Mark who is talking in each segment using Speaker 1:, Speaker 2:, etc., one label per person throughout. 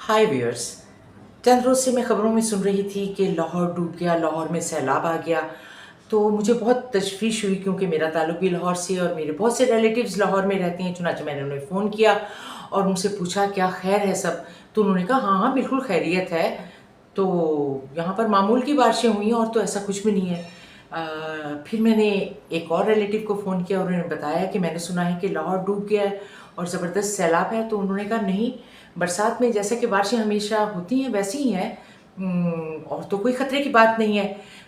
Speaker 1: हाय viewers. चंद रोज़ से मैं ख़बरों में सुन रही थी कि लाहौर डूब गया, लाहौर में सैलाब आ गया। तो मुझे बहुत तशवीश हुई क्योंकि मेरा ताल्लुक़ भी लाहौर से और मेरे बहुत से रिलेटिव्स लाहौर में रहते हैं। चुनांचे मैंने उन्हें फ़ोन किया और उनसे पूछा क्या खैर है सब। तो उन्होंने कहा हाँ हाँ बिल्कुल खैरियत है। तो यहाँ पर मामूल की बारिशें हुई हैं और तो ऐसा कुछ भी नहीं है। फिर मैंने एक और रिलेटिव को फ़ोन किया और उन्होंने बताया कि मैंने सुना है कि लाहौर डूब गया है और ज़बरदस्त सैलाब है। तो उन्होंने कहा नहीं, बरसात में जैसे कि बारिशें हमेशा होती हैं वैसी ही हैं और तो कोई ख़तरे की बात नहीं है।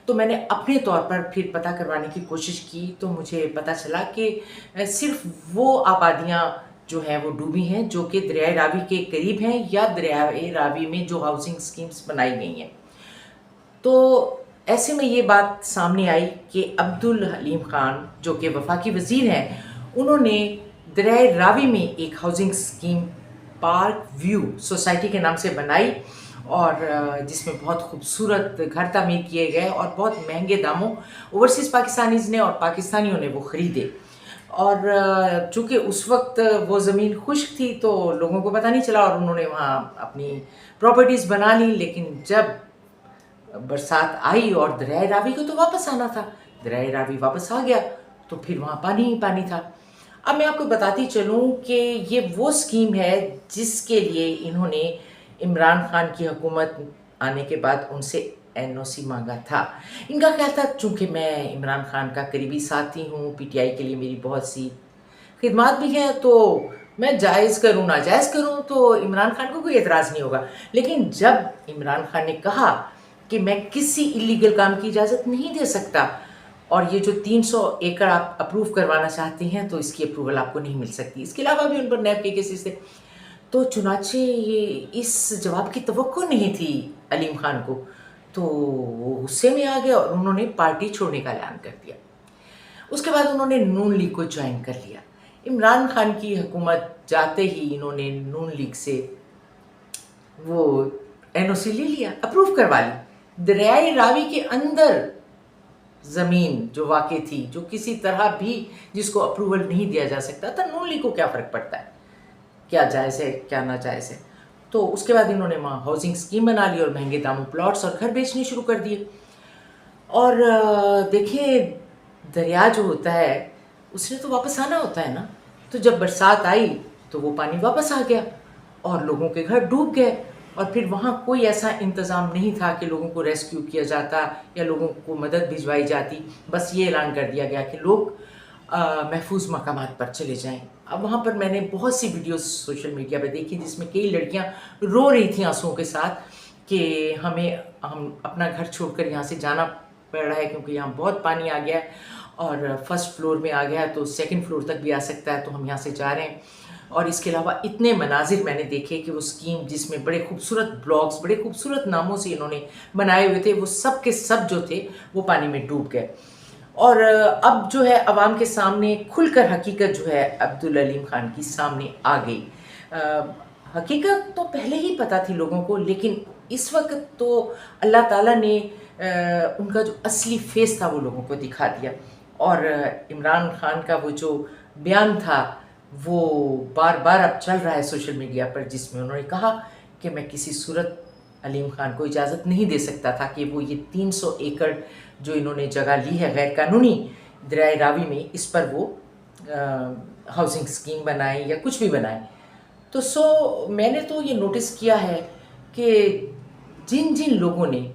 Speaker 1: तो मैंने अपने तौर पर फिर पता करवाने की कोशिश की तो मुझे पता चला कि सिर्फ़ वो आबादियाँ जो हैं वो डूबी हैं जो कि दरियाए रावी के करीब हैं या दरियाए रावी में जो हाउसिंग स्कीम्स बनाई गई हैं। तो ऐसे में ये बात सामने आई कि अब्दुल हलीम ख़ान जो कि वफाकी वज़ीर हैं, उन्होंने दरियाए रावी में एक housing scheme park view society के नाम से बनाई और जिसमें बहुत खूबसूरत घर तामीर किए गए और बहुत महंगे दामों ओवरसीज़ पाकिस्तानीज़ ने और पाकिस्तानियों ने वो ख़रीदे। और चूँकि उस वक्त वो ज़मीन खुश्क थी तो लोगों को पता नहीं चला और उन्होंने वहाँ अपनी प्रॉपर्टीज़ बना ली। लेकिन जब बरसात आई और दरियाए रावी को तो वापस आना था, दरियाए रावी वापस आ गया तो फिर वहाँ पानी ही पानी था। अब मैं आपको बताती चलूँ कि ये वो स्कीम है जिसके लिए इन्होंने इमरान खान की हुकूमत आने के बाद उनसे एनओसी मांगा था। इनका ख्याल था चूँकि मैं इमरान खान का करीबी साथी हूँ, पीटीआई के लिए मेरी बहुत सी खिदमात भी हैं, तो मैं जायज़ करूँ नाजायज़ करूँ तो इमरान खान को कोई एतराज़ नहीं होगा। लेकिन जब इमरान खान ने कहा कि मैं किसी इलीगल काम की इजाज़त नहीं दे सकता और ये जो 300 एकड़ आप अप्रूव करवाना चाहते हैं तो इसकी अप्रूवल आपको नहीं मिल सकती, इसके अलावा भी उन पर नैब के केसेस थे। तो चुनांचे ये इस जवाब की तवक्को नहीं थी अलीम खान को, तो वो गुस्से में आ गया और उन्होंने पार्टी छोड़ने का ऐलान कर दिया। उसके बाद उन्होंने नून लीग को ज्वाइन कर लिया। इमरान खान की हुकूमत जाते ही इन्होंने नून लीग से वो एनओसी ले लिया, अप्रूव करवा ली। दरियाए रावी के अंदर ज़मीन जो वाक़ई थी, जो किसी तरह भी जिसको अप्रूवल नहीं दिया जा सकता था, नून लीग को क्या फ़र्क पड़ता है क्या जायज़ है क्या नाजायज़ है। तो उसके बाद इन्होंने वहाँ हाउसिंग स्कीम बना ली और महंगे दामों प्लॉट्स और घर बेचने शुरू कर दिए। और देखिए दरिया जो होता है उसने तो वापस आना होता है ना। तो जब बरसात आई तो वो पानी वापस आ गया और लोगों के घर डूब गए और फिर वहाँ कोई ऐसा इंतज़ाम नहीं था कि लोगों को रेस्क्यू किया जाता या लोगों को मदद भिजवाई जाती। बस ये ऐलान कर दिया गया कि लोग महफूज मकामात पर चले जाएं। अब वहाँ पर मैंने बहुत सी वीडियोस सोशल मीडिया पे देखी जिसमें कई लड़कियाँ रो रही थी आंसुओं के साथ कि हम अपना घर छोड़कर यहाँ से जाना पड़ रहा है क्योंकि यहाँ बहुत पानी आ गया है और फर्स्ट फ्लोर में आ गया है तो सेकंड फ्लोर तक भी आ सकता है, तो हम यहाँ से जा रहे हैं। और इसके अलावा इतने मनाजिर मैंने देखे कि वो स्कीम जिसमें बड़े खूबसूरत ब्लॉग्स बड़े खूबसूरत नामों से इन्होंने बनाए हुए थे, वो सब के सब जो थे वो पानी में डूब गए। और अब जो है अवाम के सामने खुलकर हकीकत जो है अब्दुल हलीम ख़ान की सामने आ गई। हकीकत तो पहले ही पता थी लोगों को, लेकिन इस वक्त तो अल्लाह ताला ने उनका जो असली फेस था वो लोगों को दिखा दिया। और इमरान खान का वो जो बयान था वो बार बार अब चल रहा है सोशल मीडिया पर, जिसमें उन्होंने कहा कि मैं किसी सूरत अलीम खान को इजाज़त नहीं दे सकता था कि वो ये 300 एकड़ जो इन्होंने जगह ली है गैर कानूनी दरियाए रावी में, इस पर वो हाउसिंग स्कीम बनाए या कुछ भी बनाए। तो मैंने तो ये नोटिस किया है कि जिन जिन लोगों ने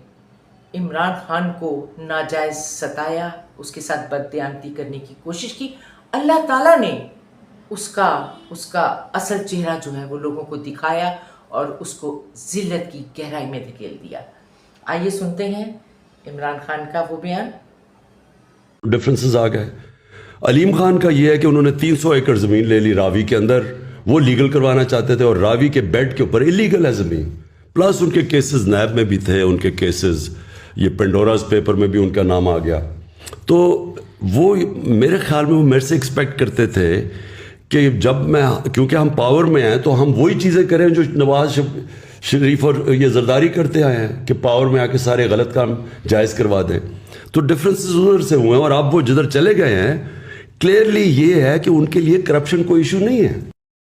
Speaker 1: इमरान खान को नाजायज़ सताया, उसके साथ बददियानती करने की कोशिश की, अल्लाह ताला ने उसका असल चेहरा जो है वो लोगों को दिखाया और उसको ज़िल्लत की गहराई में धकेल दिया। आइए सुनते हैं इमरान खान का वो बयान।
Speaker 2: डिफरेंसेस आ गए। अलीम खान का ये है कि उन्होंने 300 एकड़ ज़मीन ले ली रावी के अंदर, वो लीगल करवाना चाहते थे और रावी के बेड के ऊपर इलीगल है ज़मीन। प्लस उनके केसेस नैब में भी थे, उनके केसेस ये पेंडोरास पेपर में भी उनका नाम आ गया। तो वो मेरे ख्याल में वो मेरे से एक्सपेक्ट करते थे कि जब क्योंकि हम पावर में हैं तो हम वही चीज़ें करें जो नवाज शरीफ और ये जरदारी करते आए हैं कि पावर में आके सारे गलत काम जायज़ करवा दें। तो डिफरेंसेस उधर से हुए हैं और अब वो जिधर चले गए हैं क्लियरली ये है कि उनके लिए करप्शन कोई इशू नहीं है।